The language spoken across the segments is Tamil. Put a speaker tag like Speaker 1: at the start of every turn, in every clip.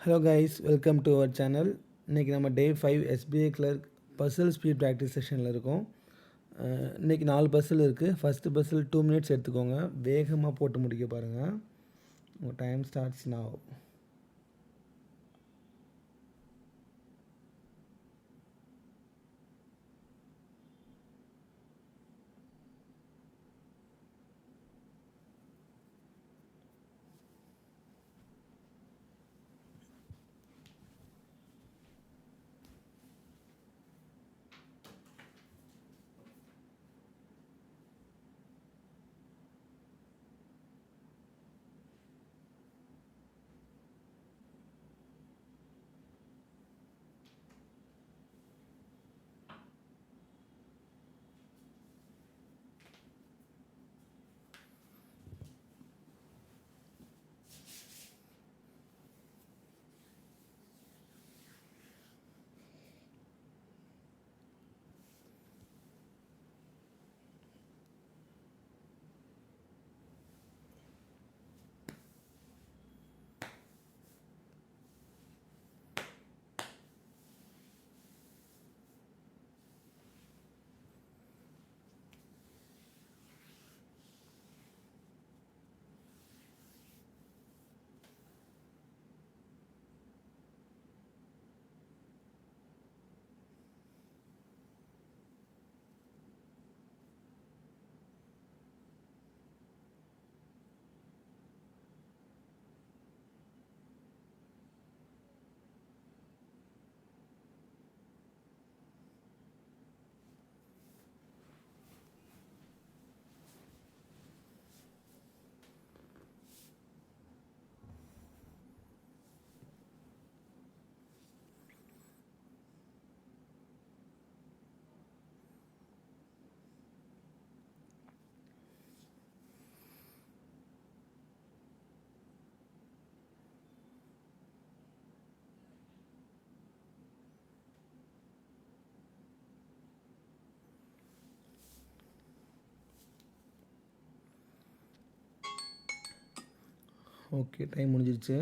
Speaker 1: Hello guys, welcome to our channel. இன்றைக்கி நம்ம day 5 SBI clerk puzzle speed practice செஷனில் இருக்கோம். இன்றைக்கி 4 பசில் இருக்குது. ஃபஸ்ட்டு பசில் 2 மினிட்ஸ் எடுத்துக்கோங்க. வேகமாக போட்டு முடிக்க பாருங்கள். உங்கள் time starts now. Okay, time முடிஞ்சிருச்சு.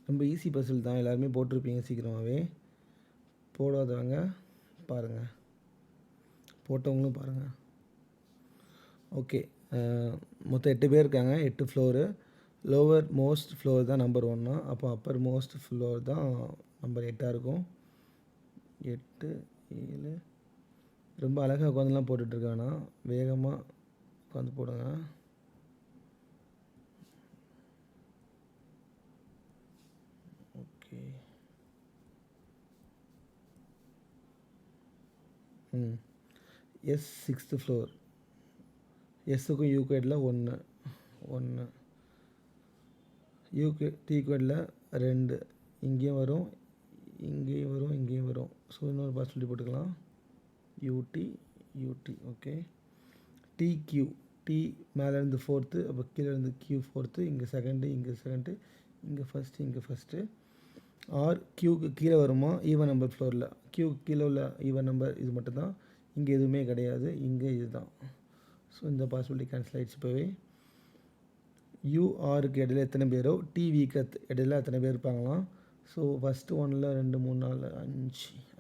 Speaker 1: ரொம்ப ஈஸி பசில் தான், எல்லாருமே போட்டிருப்பீங்க சீக்கிரமாகவே. போடாதவங்க பாருங்கள், போட்டவங்களும் பாருங்கள். ஓகே, மொத்தம் 8 பேர் இருக்காங்க. 8 ஃப்ளோரு. லோவர் மோஸ்ட் ஃப்ளோர் தான் நம்பர் 1. அப்போ அப்பர் மோஸ்ட் ஃப்ளோர் தான் நம்பர் 8ஆக இருக்கும். 8 7. ரொம்ப அழகாக உட்காந்துலாம் போட்டுட்ருக்கானா, வேகமாக உட்காந்து போடுங்க. ஓகே. S 6th floor. எஸ்ஸுக்கும் யூகேடில் 1 1, டீக்வேடில் 2. இங்கேயும் வரும், இங்கேயும் வரும், இங்கேயும் வரும். ஸோ இன்னொரு பாசிபிலிட்டி போட்டுக்கலாம். யூடி யூடி. ஓகே. டிக்யூ. டி மேலேருந்து 4th, அப்போ கீழே இருந்து கியூ 4th, இங்கே 2nd, இங்கே 2nd, இங்கே ஃபஸ்ட்டு, இங்கே ஃபஸ்ட்டு. ஆர் கியூக்கு கீழே வருமா ஈவன் நம்பர் ஃப்ளோரில். கியூக்கு கீழே உள்ள ஈவன் நம்பர் இது மட்டும்தான். இங்கே எதுவுமே கிடையாது, இங்கே இதுதான். ஸோ இந்த பாசிபிலிட்டி கேன்சல் ஆகிடுச்சு. இப்போவே யூஆருக்கு இடையில எத்தனை பேரோ டிவிக்கு இடையில எத்தனை பேர் இருப்பாங்களாம். ஸோ ஃபஸ்ட்டு 1 2 3 4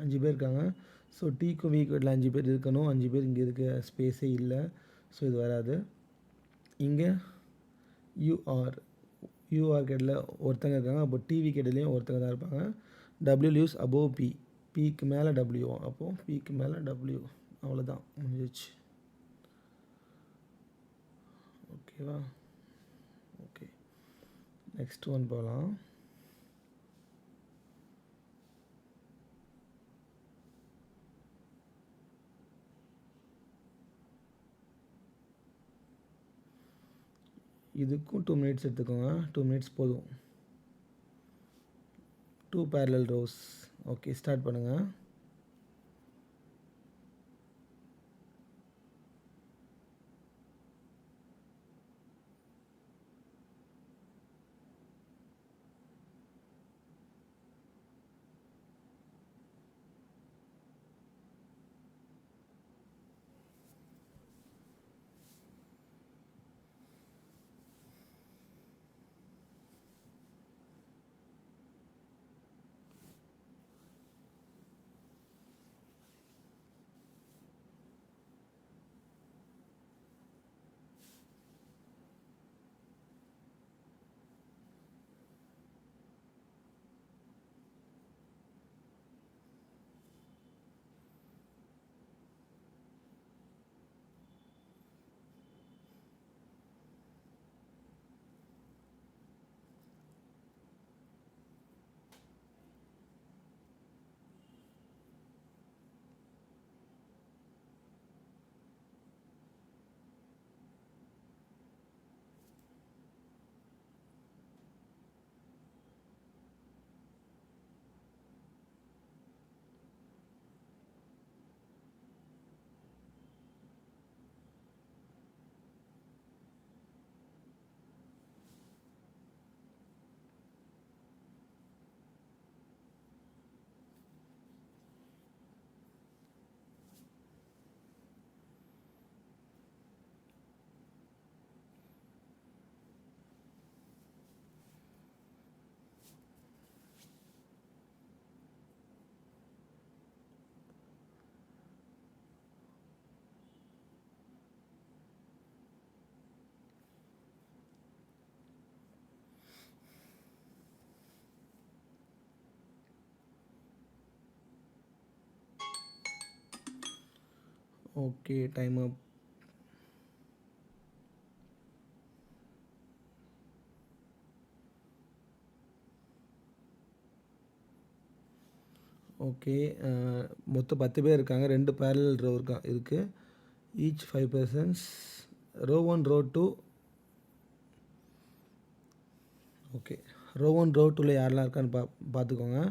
Speaker 1: 5 பேர் இருக்காங்க. ஸோ டிக்கும் விக்கு இடையில 5 பேர் இருக்கணும். 5 பேர் இங்கே இருக்க ஸ்பேஸே இல்லை. ஸோ இது வராது. இங்கே யூஆருக்கு இடையில ஒருத்தங்க இருக்காங்க. அப்போ டிவிக்கு இடையிலையும் ஒருத்தங்க தான் இருப்பாங்க. W lives above B. பிக்கு மேலே டபிள்யூ. அப்போது பிக்கு மேலே டபிள்யூ. அவ்வளோதான், முடிஞ்சிச்சு. ஓகேவா? ஓகே, நெக்ஸ்ட் ஒன் போகலாம். இதுக்கும் 2 மினிட்ஸ் எடுத்துக்கோங்க. 2 மினிட்ஸ் போதும். 2 parallel rows. ஓகே, ஸ்டார்ட் பண்ணுங்கள். Okay time up. ஓகே மொத்தம் 10 பேர் இருக்காங்க. 2 பேரலல் ரோ இருக்குது. Each 5 persons. Row 1 row 2. Okay row 1 row 2ல யாரெல்லாம் இருக்கான்னு பார்த்துக்கோங்க.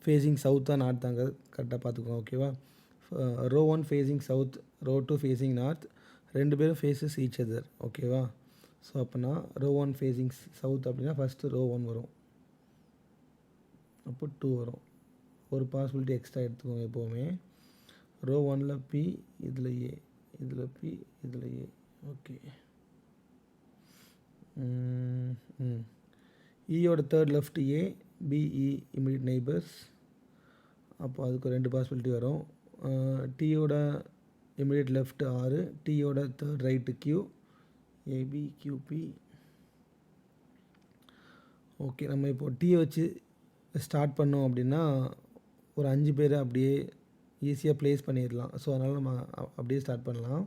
Speaker 1: ஃபேஸிங் சவுத்தா நார்த்தாங்க கரெக்டாக பார்த்துக்கோங்க. ஓகேவா? Row 1 facing south, row 2 facing north. 2 பேரும் ஃபேஸஸ் ஈச் அதர். ஓகேவா? ஸோ அப்போனா ரோ 1 ஃபேஸிங் சவுத் அப்படின்னா ஃபஸ்ட்டு ரோ 1 வரும், அப்போ 2 வரும். ஒரு பாசிபிலிட்டி எக்ஸ்ட்ரா எடுத்துக்கோங்க எப்போவுமே. ரோ 1ல் பி, இதில் ஏ, இதில் பி, இதில் ஏ. ஓகே. ஈயோட third left A, B E immediate neighbours. அப்போ அதுக்கு 2 பாசிபிலிட்டி வரும். டியோட இமிடியட் லெஃப்ட் ஆர், டியோட third right Q, A B Q B. Okay நம்ம இப்போது டீயை வச்சு ஸ்டார்ட் பண்ணோம் அப்படின்னா ஒரு 5 பேரை அப்படியே ஈஸியாக ப்ளேஸ் பண்ணிடலாம். ஸோ அதனால் நம்ம அப்படியே ஸ்டார்ட் பண்ணலாம்.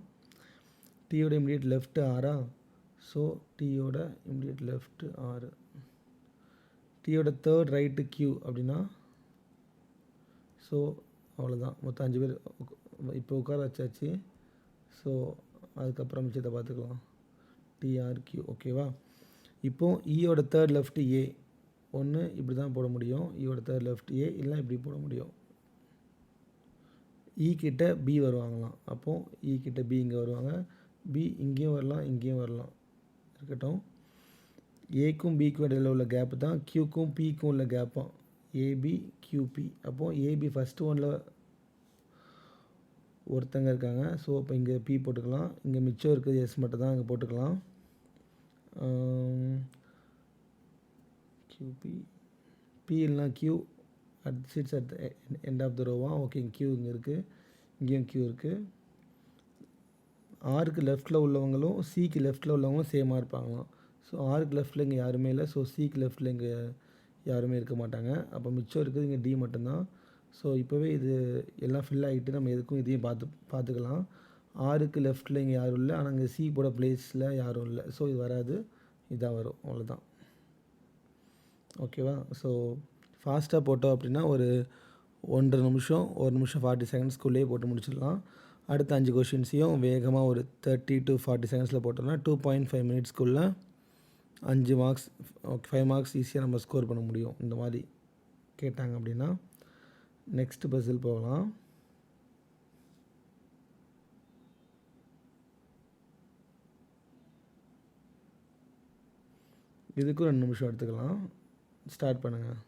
Speaker 1: டீயோட இமிடியட் லெஃப்ட் ஆரா, ஸோ டீயோட இமிடியட் லெஃப்ட் ஆர். டீயோட தேர்ட் ரைட்டு கியூ அப்படின்னா ஸோ அவ்வளோதான். மொத்தம் 5 பேர் இப்போ உட்கார வச்சாச்சு. ஸோ அதுக்கப்புறம் மிச்சத்தை பார்த்துக்கலாம். டிஆர்கியூ. ஓகேவா? இப்போது ஈயோட தேர்ட் லெஃப்ட் ஏ ஒன்று இப்படி தான் போட முடியும். ஈயோட தேர்ட் லெஃப்ட் ஏ இல்லை இப்படி போட முடியும். இ கிட்ட பி வருவாங்களாம். அப்போது இ கிட்ட பி இங்கே வருவாங்க. பி இங்கேயும் வரலாம், இங்கேயும் வரலாம். இருக்கட்டும். ஏக்கும் பிக்கும் இடையில் உள்ள கேப்பு தான் கியூக்கும் பிக்கும் உள்ள கேப்பும். A B Q B. அப்போது ஏபி ஃபஸ்ட்டு ஒன்றில் ஒருத்தங்க இருக்காங்க. ஸோ அப்போ இங்கே பி போட்டுக்கலாம். இங்கே மிச்சம் இருக்குது எஸ் மட்டும் தான் இங்கே போட்டுக்கலாம். கியூபி பி இல்லைனா Q sits at end of the ரோவா. ஓகே கியூ இங்கே இருக்குது, இங்கேயும் கியூ இருக்குது. ஆருக்கு லெஃப்ட்டில் உள்ளவங்களும் சிக்கு லெஃப்ட்டில் உள்ளவங்களும் சேமாக இருப்பாங்களாம். ஸோ ஆருக்கு லெஃப்ட்டில் இங்கே யாருமே இல்லை. ஸோ சிக்கு லெஃப்ட்டில் இங்கே யாருமே இருக்க மாட்டாங்க. அப்போ மிச்சம் இருக்குது இங்கே டி மட்டும்தான். ஸோ இப்போவே இது எல்லாம் ஃபில் ஆகிட்டு நம்ம எதுக்கும் இதையும் பார்த்துக்கலாம். ஆருக்கு லெஃப்ட்டில் இங்கே யாரும் இல்லை, ஆனால் இங்கே சி போட பிளேஸில் யாரும் இல்லை. ஸோ இது வராது, இதாக வரும். அவ்வளோதான். ஓகேவா? ஸோ ஃபாஸ்ட்டாக போட்டோம் அப்படின்னா ஒரு 1.5 நிமிஷம் 1 நிமிஷம் 40 செகண்ட்ஸ்குள்ளேயே போட்டு முடிச்சிடலாம். அடுத்த 5 கொஷின்ஸையும் வேகமாக ஒரு 30 to 40 செகண்ட்ஸில் போட்டோம்னா 2.5 மினிட்ஸ்க்குள்ளே 5 மார்க்ஸ் 5 மார்க்ஸ் ஈஸியாக நம்ம ஸ்கோர் பண்ண முடியும். இந்த மாதிரி கேட்டாங்க அப்படின்னா நெக்ஸ்ட் பஸ்ஸில் போகலாம். இதுக்கும் 2 நிமிஷம் எடுத்துக்கலாம். ஸ்டார்ட் பண்ணுங்கள்.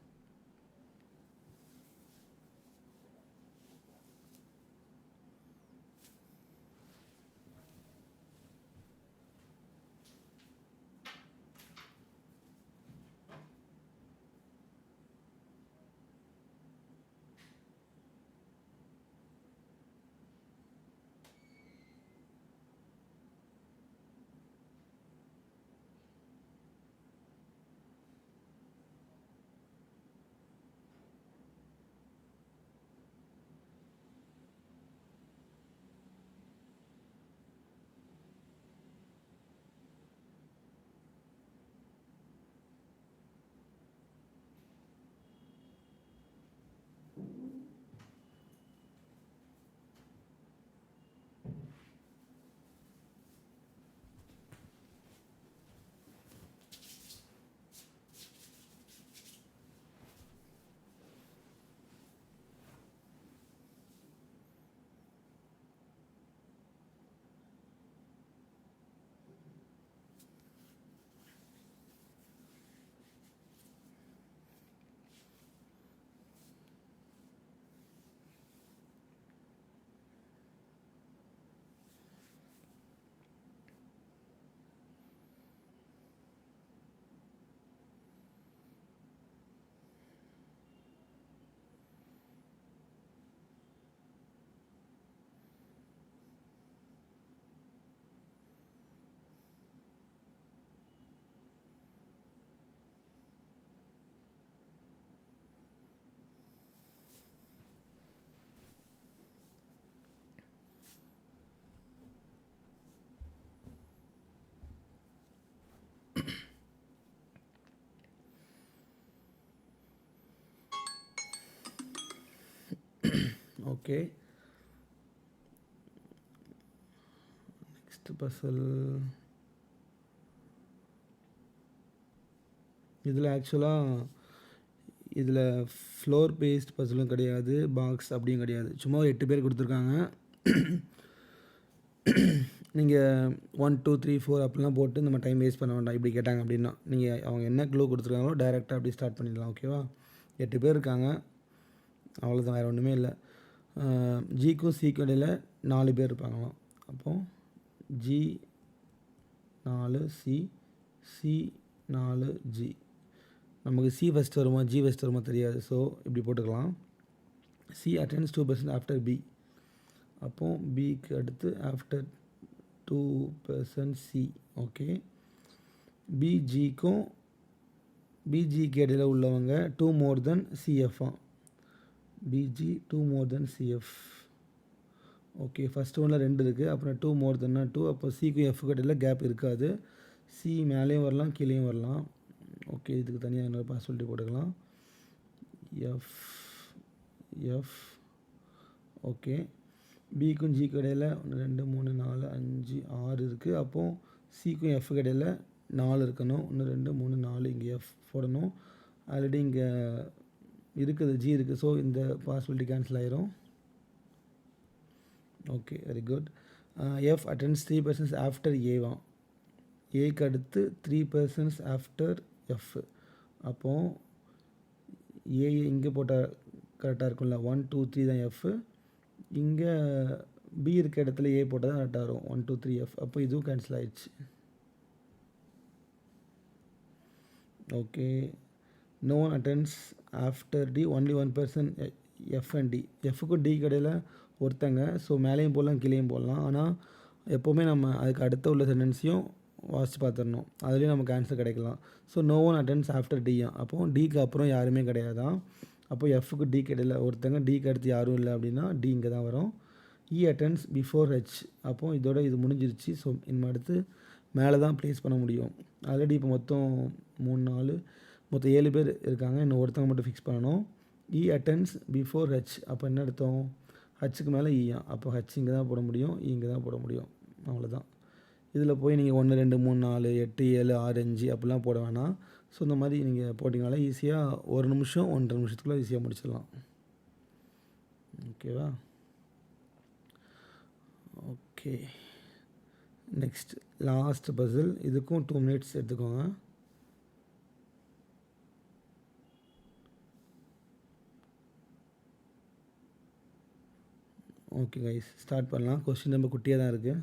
Speaker 1: Okay, next puzzle. இதில் ஆக்சுவலாக இதில் ஃப்ளோர் பேஸ்ட் பசிலும் கிடையாது, பாக்ஸ் அப்படியும் கிடையாது. சும்மா 8 பேர் கொடுத்துருக்காங்க. நீங்கள் 1 2 3 4 அப்படிலாம் போட்டு நம்ம டைம் வேஸ்ட் பண்ண வேண்டாம். இப்படி கேட்டாங்க அப்படின்னா நீங்கள் அவங்க என்ன க்ளூ கொடுத்துருக்காங்களோ டைரெக்டாக அப்படி ஸ்டார்ட் பண்ணிடலாம். ஓகேவா? 8 பேர் இருக்காங்க, அவ்வளோதான், வேறு ஒன்றுமே இல்லை. ஜிக்கும் சிக்கும் இடையில் 4 பேர் இருப்பாங்களாம். அப்போது ஜி 4 சி, சி 4 ஜி. நமக்கு சி ஃபஸ்ட் வருமா ஜி ஃபஸ்ட் வருமா தெரியாது. ஸோ இப்படி போட்டுக்கலாம். C attends 2% after B. அப்போது பிக்கு அடுத்து ஆஃப்டர் 2% சி. ஓகே, பிஜிக்கும் பிஜிக்கு இடையில் உள்ளவங்க 2 more than சிஎஃப்ஆ. B G 2 more than C F. Okay, first ஒன்றில் 2 இருக்குது, அப்புறம் 2 more than 2. அப்போ சிக்கும் எஃப்க்கு இடையில் கேப் இருக்காது. சி மேலேயும் வரலாம் கீழேயும் வரலாம். ஓகே, இதுக்கு தனியாக இன்னொரு பாசிபிலிட்டி போட்டுக்கலாம். F F. ஓகே, பிக்கும் ஜிக்கும் இடையில் 1 2 3 4 5 6 இருக்குது. அப்போது சிக்கும் எஃப்க்கு இடையில் 4 இருக்கணும். 1 2 3 4 இங்கே எஃப் போடணும். ஆல்ரெடி இங்கே இருக்குது, ஜி இருக்குது. ஸோ இந்த பாசிபிலிட்டி கேன்சல் ஆயிரும். Okay, very good. F attends 3% after ஏவா. ஏக்கு அடுத்து 3% ஆஃப்டர் எஃப். அப்போது ஏ இங்கே போட்டால் கரெக்டாக இருக்கும்ல. 1 2 3 தான் எஃப். இங்கே பி இருக்க இடத்துல ஏ போட்டால் தான் கரெக்டாக வரும். 1 2 3 எஃப். அப்போ இதுவும் கேன்சல் ஆயிடுச்சு. Okay, no one attends after D, only 1% F and D. எஃப்க்கும் டி கடையில் ஒருத்தங்க. ஸோ மேலேயும் போடலாம் கீழேயும் போடலாம். ஆனால் எப்போவுமே நம்ம அதுக்கு அடுத்த உள்ள சென்டென்ஸையும் வாசித்து பார்த்துடணும். அதுலேயும் நமக்கு ஆன்சர் கிடைக்கலாம். So no one attends after டியா. அப்போது டிக்கு அப்புறம் யாருமே கிடையாதான். அப்போ எஃப்க்கு டி கிடையில ஒருத்தங்க, டிக்கு அடுத்து யாரும் இல்லை அப்படின்னா டி இங்கே தான் வரும். இ அட்டென்ஸ் பிஃபோர் ஹெச். அப்போது இதோட இது முடிஞ்சிருச்சு. ஸோ இனிமே அடுத்து மேலே தான் ப்ளேஸ் பண்ண முடியும். ஆல்ரெடி இப்போ மொத்தம் 3 4 மொத்தம் 7 பேர் இருக்காங்க. இன்னும் ஒருத்தங்க மட்டும் ஃபிக்ஸ் பண்ணணும். இ அட்டென்ஸ் பிஃபோர் ஹெச். அப்போ என்ன அர்த்தம்? ஹச்சுக்கு மேலே ஈயா. அப்போ ஹச் இங்கே தான் போட முடியும், இங்கே தான் போட முடியும். அவ்வளோதான். இதில் போய் நீங்கள் 1 2 3 4 8 7 6 5 அப்படிலாம் போட வேணாம். ஸோ இந்த மாதிரி நீங்கள் போட்டிங்கனால ஈஸியாக 1 நிமிஷம் 1.5 நிமிஷத்துக்குள்ளே ஈஸியாக முடிச்சிடலாம். ஓகேவா? Okay, next last puzzle. இதுக்கும் 2 minutes எடுத்துக்கோங்க. ஓகே கைஸ், ஸ்டார்ட் பண்ணலாம். கொஸ்டின் ரொம்ப குட்டியாக தான் இருக்குது.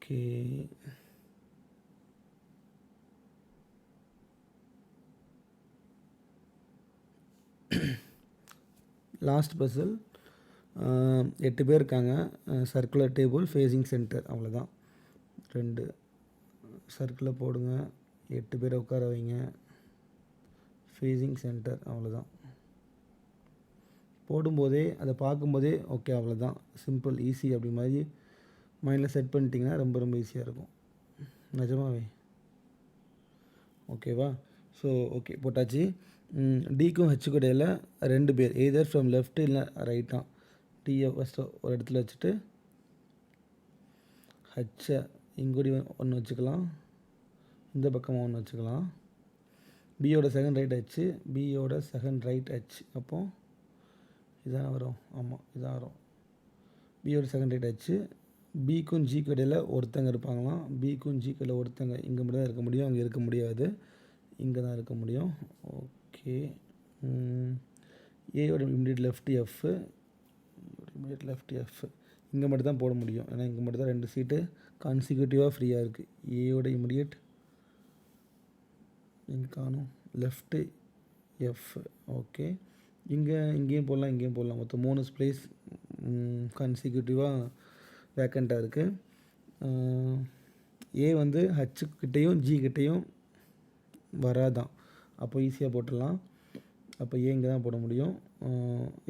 Speaker 1: ஓகே. லாஸ்ட் பசில் 8 பேர் இருக்காங்க. சர்க்குலர் டேபிள் ஃபேஸிங் சென்டர், அவ்வளோதான். 2 சர்க்கிளில் போடுங்க, 8 பேரை உட்கார வைங்க, ஃபேஸிங் சென்டர், அவ்வளோதான். போடும்போதே அதை பார்க்கும்போதே ஓகே, அவ்வளோதான். Simple, easy. அப்படி மாதிரி மைண்டில் செட் பண்ணிட்டீங்கன்னா ரொம்ப ரொம்ப ஈஸியாக இருக்கும், நிஜமாவே. ஓகேவா? ஸோ ஓகே, போட்டாச்சு. டிக்கும் ஹெச்சுக்கும் இடையில் 2 பேர், எய்தர் ஃப்ரம் லெஃப்ட் இல்லை ரைட்டாக. டியை ஃபஸ்ட்டு ஒரு இடத்துல வச்சுட்டு ஹச்சை இங்கூடி ஒன்று வச்சுக்கலாம், இந்த பக்கமாக ஒன்று வச்சுக்கலாம். பியோட செகண்ட் ரைட் ஹச், பியோட செகண்ட் ரைட் ஹச். அப்போது இதான் வரும். ஆமாம், இதான் வரும். பியோட செகண்ட் ரைட் ஹச். பிக்கும் ஜிக்கு இடையில் ஒருத்தங்க இருப்பாங்களாம். பிக்கும் ஜிக்கு இடையில் ஒருத்தங்க இங்கே மட்டும் தான் இருக்க முடியும், அங்கே இருக்க முடியாது, இங்கே தான் இருக்க முடியும். ஓகே. ஏயோட immediate left F, immediate left F இங்கே மட்டும் தான் போட முடியும், ஏன்னா இங்கே மட்டும் தான் 2 சீட்டு கான்சிக்யூட்டிவாக ஃப்ரீயாக இருக்குது. ஏயோட இமிடியட் இங்கே காணும், லெஃப்ட்டு எஃப். ஓகே, இங்கேயும் போடலாம், இங்கேயும் போடலாம். மொத்தம் 3 ஸ்ப்ளேஸ் கான்சிக்யூட்டிவாக வேக்கண்ட்டாக இருக்குது. ஏ வந்து ஹச்சுக்கிட்டேயும் ஜிக்கிட்டேயும் வராதான், அப்போ ஈஸியாக போட்டுடலாம். அப்போ ஏ இங்கே தான் போட முடியும்.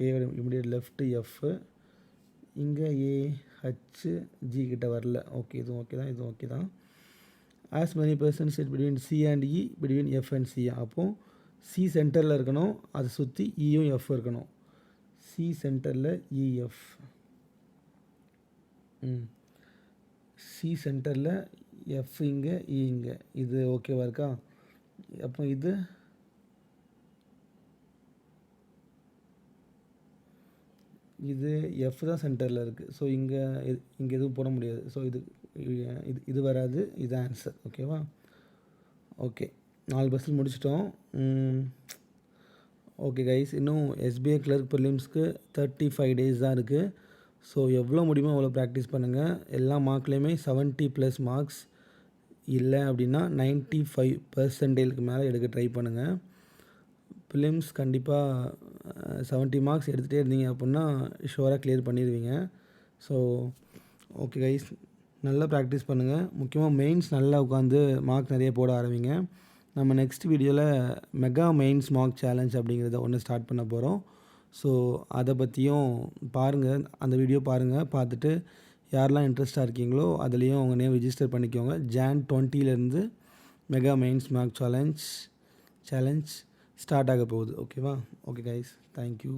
Speaker 1: ஏயோட இமிடியட் லெஃப்ட்டு எஃப். இங்கே ஏ ஹச்சு ஜி கிட்ட வரல. ஓகே, இதுவும் ஓகே தான், இதுவும் ஓகே தான். As many persons set between C and E, between F and C. அப்போது சி சென்டரில் இருக்கணும், அதை சுற்றி இயும் எஃப் இருக்கணும். சி சென்டரில் இஎஃப், சி சென்டரில் எஃப் இங்கே, இ இங்கே. இது ஓகேவா இருக்கா? அப்போ இது எஃப் தான் சென்டரில் இருக்குது. ஸோ இங்கே எதுவும் போட முடியாது. ஸோ இது வராது, இது ஆன்சர். ஓகேவா? ஓகே, 4 பஸ்ஸில் முடிச்சிட்டோம். ஓகே கைஸ், இன்னும் எஸ்பிஐ கிளர்க் ப்ரிலிம்ஸ்க்கு 35 டேஸ் தான் இருக்குது. ஸோ எவ்வளோ முடியுமோ அவ்வளோ ப்ராக்டிஸ் பண்ணுங்கள். எல்லா மார்க்லேயுமே 70+ மார்க்ஸ், இல்லை அப்படின்னா 95% மேலே எடுக்க ட்ரை பண்ணுங்கள். ப்ரிலிம்ஸ் கண்டிப்பாக 70 மார்க்ஸ் எடுத்துகிட்டே இருந்தீங்க அப்படின்னா ஷுவராக கிளியர் பண்ணிடுவீங்க. ஸோ ஓகே கைஸ், நல்லா ப்ராக்டிஸ் பண்ணுங்கள். முக்கியமாக மெயின்ஸ் நல்லா உட்காந்து மார்க் நிறைய போட ஆரம்பிங்க. நம்ம நெக்ஸ்ட் வீடியோவில் மெகா மெயின்ஸ் மார்க் சேலஞ்ச் அப்படிங்கிறத ஒன்று ஸ்டார்ட் பண்ண போகிறோம். ஸோ அதை பற்றியும் பாருங்கள், அந்த வீடியோ பாருங்கள். பார்த்துட்டு யாரெல்லாம் இன்ட்ரெஸ்ட்டாக இருக்கீங்களோ அதுலேயும் உங்கள் நேம் ரிஜிஸ்டர் பண்ணிக்கோங்க. Jan 20 mega mains mark challenge start ஆக போகுது. ஓகேவா? Okay guys, thank you.